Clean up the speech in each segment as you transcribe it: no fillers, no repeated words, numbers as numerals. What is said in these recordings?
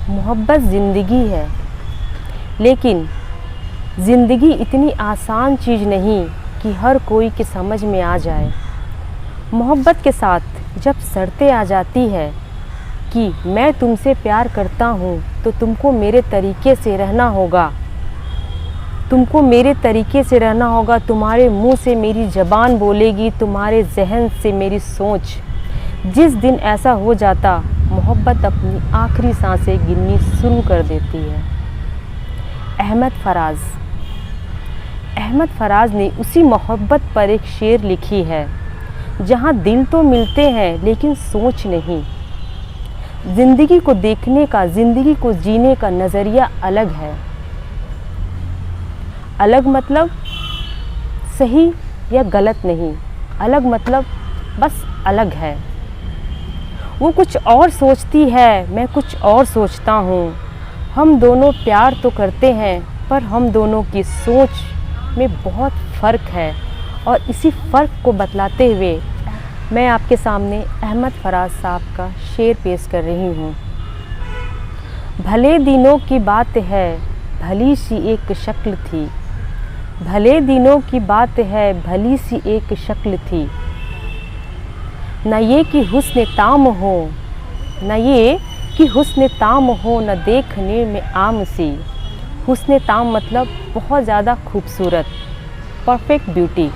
मोहब्बत ज़िंदगी है, लेकिन ज़िंदगी इतनी आसान चीज़ नहीं कि हर कोई के समझ में आ जाए। मोहब्बत के साथ जब शर्तें आ जाती है कि मैं तुमसे प्यार करता हूँ तो तुमको मेरे तरीके से रहना होगा, तुम्हारे मुंह से मेरी ज़बान बोलेगी, तुम्हारे जहन से मेरी सोच। जिस दिन ऐसा हो जाता, मोहब्बत अपनी आखिरी सांसें गिननी शुरू कर देती है। अहमद फराज ने उसी मोहब्बत पर एक शेर लिखी है, जहाँ दिल तो मिलते हैं लेकिन सोच नहीं। ज़िंदगी को देखने का, ज़िंदगी को जीने का नज़रिया अलग है। अलग मतलब सही या गलत नहीं, अलग मतलब बस अलग है। वो कुछ और सोचती है, मैं कुछ और सोचता हूँ। हम दोनों प्यार तो करते हैं, पर हम दोनों की सोच में बहुत फ़र्क है। और इसी फ़र्क को बतलाते हुए मैं आपके सामने अहमद फराज साहब का शेर पेश कर रही हूँ। भले दिनों की बात है, भली सी एक शक्ल थी। भले दिनों की बात है, भली सी एक शक्ल थी। न ये कि हुस्न ताम हो, न ये कि हुस्न ताम हो, न देखने में आम सी। हुस्न ताम मतलब बहुत ज़्यादा खूबसूरत, परफेक्ट ब्यूटी।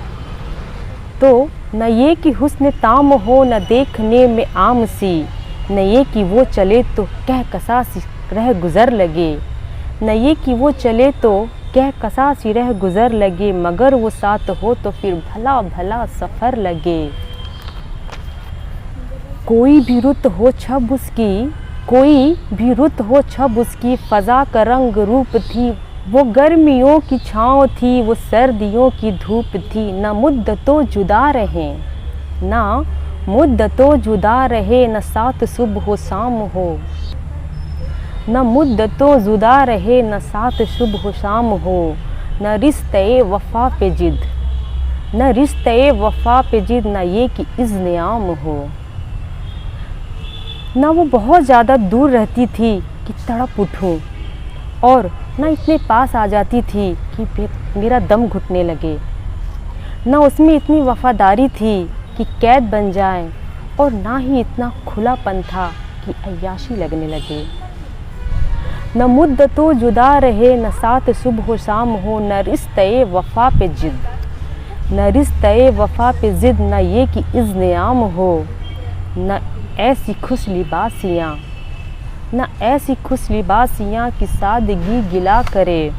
तो न ये कि हुस्न ताम हो, न देखने में आम सी। न ये कि वो चले तो कह कसा सी रह गुज़र लगे। न ये कि वो चले तो कह कसा सी रह गुज़र लगे, मगर वो साथ हो तो फिर भला भला सफ़र लगे। कोई भी रुत हो छब उसकी, फ़ज़ा का रंग रूप थी। वो गर्मियों की छाँव थी, वो सर्दियों की धूप थी। न मुद्दतों जुदा रहे, न साथ सुबह हो शाम हो। न मुद्दतों जुदा रहे, न साथ सुबह शाम हो। न रिश्ते वफ़ा पे जिद, न ये कि इज़्न आम हो। ना वो बहुत ज़्यादा दूर रहती थी कि तड़प उठूं, और ना इतने पास आ जाती थी कि मेरा दम घुटने लगे। ना उसमें इतनी वफ़ादारी थी कि कैद बन जाए, और ना ही इतना खुलापन था कि अय्याशी लगने लगे। न मुद्दतों जुदा रहे, न साथ सुबह शाम हो। न रिश्ते वफ़ा पे जिद, न ये कि इज़्न आम हो। न ऐसी खुश लिबासियाँ की सादगी गिला करे।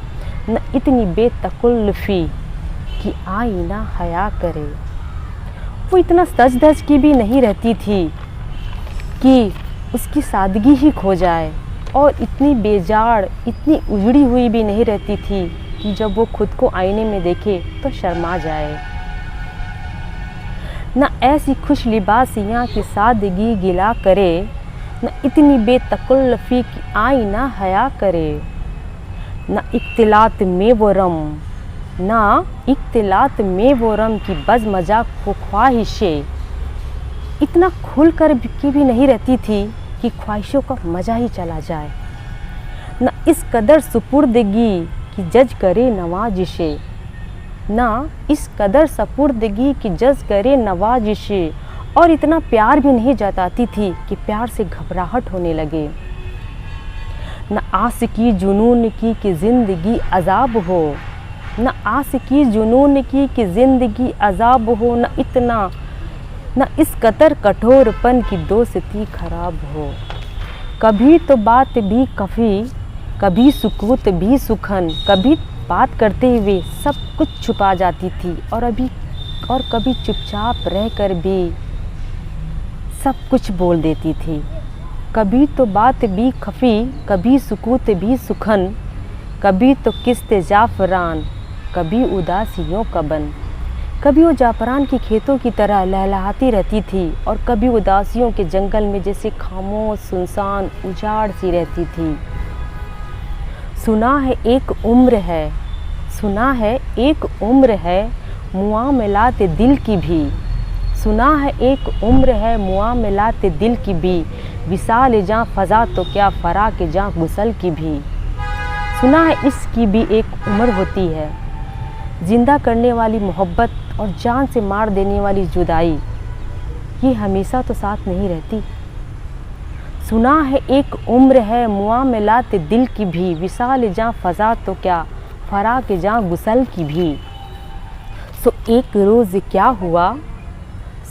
न इतनी बेतकल्लुफ़ी कि आईना हया करे। वो इतना सज धज की भी नहीं रहती थी कि उसकी सादगी ही खो जाए, और इतनी बेजाड़, इतनी उजड़ी हुई भी नहीं रहती थी कि जब वो खुद को आईने में देखे तो शर्मा जाए। न ऐसी खुश लिबासियाँ की सादगी गिला करे, न इतनी बेतकल्लुफ़ी की आईना हया करे। न इख्तिलात में वो रम की बज़ मज़ाक को ख्वाहिशें। इतना खुल कर की भी नहीं रहती थी कि ख्वाहिशों का मज़ा ही चला जाए। न इस कदर सुपुर्दगी कि जज करे नवाजिशें। ना इस कदर सपुर्दगी की जज करे नवाजिशें, और इतना प्यार भी नहीं जताती थी कि प्यार से घबराहट होने लगे। न आशिकी जुनून की कि ज़िंदगी अज़ाब हो। न आशिकी जुनून की कि ज़िंदगी अज़ाब हो। न इस कदर कठोरपन की दोस्ती खराब हो। कभी तो बात भी कफ़ी, कभी सुकूत भी सुखन। कभी बात करते हुए सब कुछ छुपा जाती थी, और कभी चुपचाप रहकर भी सब कुछ बोल देती थी। कभी तो बात भी खफ़ी, कभी सुकूत भी सुखन। कभी तो किस्ते जाफ़रान, कभी उदासियों का बन। कभी वो जाफ़रान की खेतों की तरह लहलहाती रहती थी, और कभी उदासियों के जंगल में जैसे खामोश, सुनसान, उजाड़ सी रहती थी। सुना है एक उम्र है, सुना है एक उम्र है मुआमलात दिल की भी, सुना है एक उम्र है मुआमलात दिल की भी, विसाल जाँ फ़ज़ा तो क्या फ़राक़ जाँ गुसल की भी। सुना है इसकी भी एक उम्र होती है, ज़िंदा करने वाली मोहब्बत और जान से मार देने वाली जुदाई, ये हमेशा तो साथ नहीं रहती। सुना है एक उम्र है मुआमलात दिल की भी, विसाल जाँ फ़ज़ा तो क्या फ़राक़ जाँ गुसल की भी। सो एक रोज़ क्या हुआ,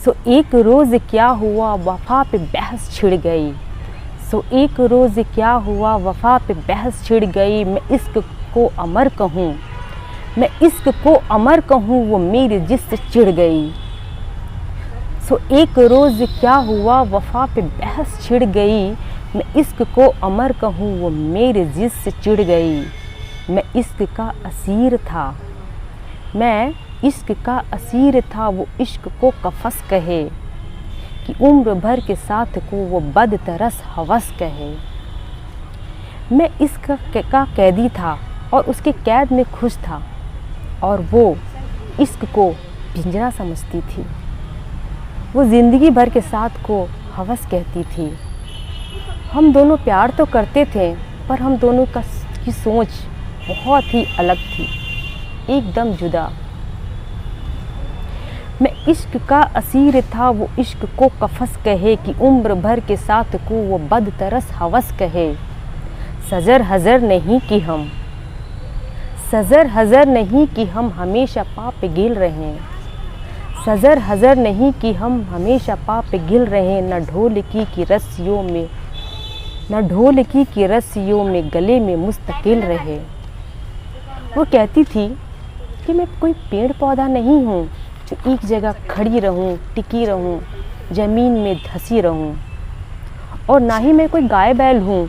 सो एक रोज़ क्या हुआ वफ़ा पे बहस छिड़ गई, सो एक रोज़ क्या हुआ वफ़ा पे बहस छिड़ गई। मैं इश्क को अमर कहूँ, मैं इश्क को अमर कहूँ वो मेरे जिस्म चिढ़ गई। सो एक रोज़ क्या हुआ वफ़ा पे बहस छिड़ गई, मैं इश्क को अमर कहूँ वो मेरे जिस्म चिढ़ गई। मैं इश्क का असीर था, मैं इश्क का असीर था, वो इश्क को कफ़स कहे कि उम्र भर के साथ को वो बदतरस हवस कहे। मैं इश्क का कैदी था और उसके कैद में खुश था, और वो इश्क को पिंजरा समझती थी। वो ज़िंदगी भर के साथ को हवस कहती थी। हम दोनों प्यार तो करते थे, पर हम दोनों की सोच बहुत ही अलग थी, एकदम जुदा। मैं इश्क का असीर था, वो इश्क को कफ़स कहे कि उम्र भर के साथ को वो बदतरस हवस कहे। सजर हज़र नहीं कि हम, सजर हज़र नहीं कि हम हमेशा पाप गिल रहें, सजर हज़र नहीं कि हम हमेशा पाप गिल रहें। न ढोलकी की रस्सियों में, न ढोलकी की रस्सियों में गले में मुस्तकिल रहे। वो कहती थी कि मैं कोई पेड़ पौधा नहीं हूँ जो एक जगह खड़ी रहूं, टिकी रहूं, ज़मीन में धंसी रहूं, और ना ही मैं कोई गाय बैल हूँ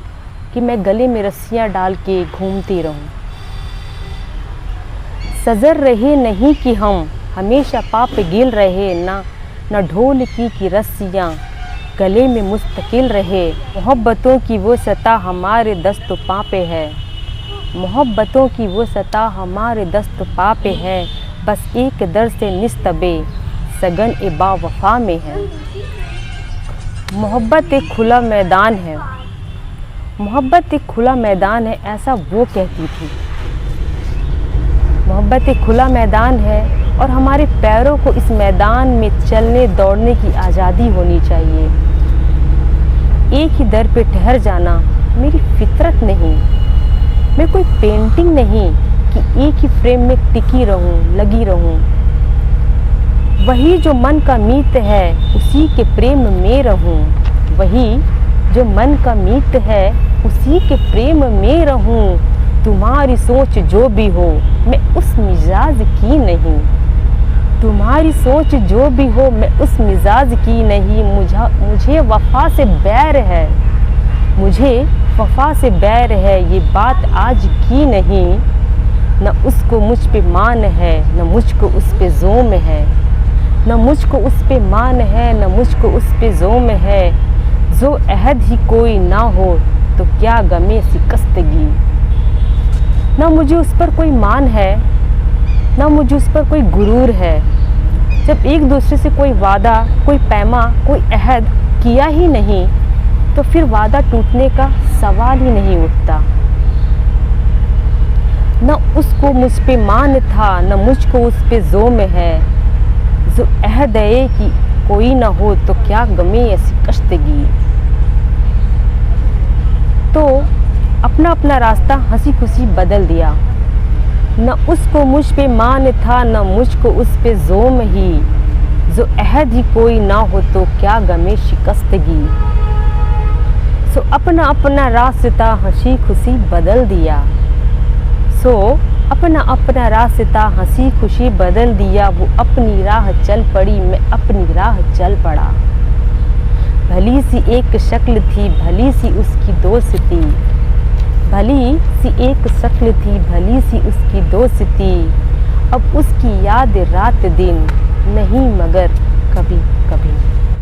कि मैं गले में रस्सियाँ डाल के घूमती रहूं। सजर रहे नहीं कि हम हमेशा पाप गिल रहे, न ढोलकी की रस्सियाँ गले में मुस्तकिल रहे। मोहब्बतों की वो सता हमारे दस्त पाँ पे है, मोहब्बतों की वो सता हमारे दस्त पाँ पे है। बस एक दर से निस्तबे सगन ए बावफा में है। मोहब्बत एक खुला मैदान है, मोहब्बत एक खुला मैदान है, ऐसा वो कहती थी। मोहब्बत एक खुला मैदान है और हमारे पैरों को इस मैदान में चलने दौड़ने की आज़ादी होनी चाहिए। एक ही दर पे ठहर जाना मेरी फितरत नहीं। मैं कोई पेंटिंग नहीं कि एक ही फ्रेम में टिकी रहूं, लगी रहूं। वही जो मन का मीत है उसी के प्रेम में रहूं, वही जो मन का मीत है उसी के प्रेम में रहूं। तुम्हारी सोच जो भी हो मैं उस मिजाज की नहीं, तुम्हारी सोच जो भी हो मैं उस मिजाज की नहीं। मुझे वफा से बैर है, मुझे वफा से बैर है, ये बात आज की नहीं। न उसको मुझ पे मान है, न मुझको उस पे ज़ोम है, न मुझको उस पे मान है, न मुझको उस पे ज़ोम है। जो अहद ही कोई ना हो तो क्या गमे शिकस्तगी। न मुझे उस पर कोई मान है, न मुझे उस पर कोई गुरूर है। जब एक दूसरे से कोई वादा, कोई पैमा, कोई अहद किया ही नहीं तो फिर वादा टूटने का सवाल ही नहीं उठता। न उसको मुझ पे मान था, न मुझको उस पे ज़ोम है। जो अहद है कि कोई ना हो तो क्या गमे या शिकस्तगी। तो अपना अपना रास्ता हंसी खुशी बदल दिया। न उसको मुझ पे मान था, न मुझको उस पे ज़ोम ही। जो अहद ही कोई ना हो तो क्या गमे शिकस्तगी। सो अपना अपना रास्ता हंसी खुशी बदल दिया, सो अपना अपना रास्ता हंसी खुशी बदल दिया। वो अपनी राह चल पड़ी, मैं अपनी राह चल पड़ा। भली सी एक शक्ल थी, भली सी उसकी दोस्ती, भली सी एक शक्ल थी, भली सी उसकी दोस्ती। अब उसकी याद रात दिन नहीं मगर कभी कभी।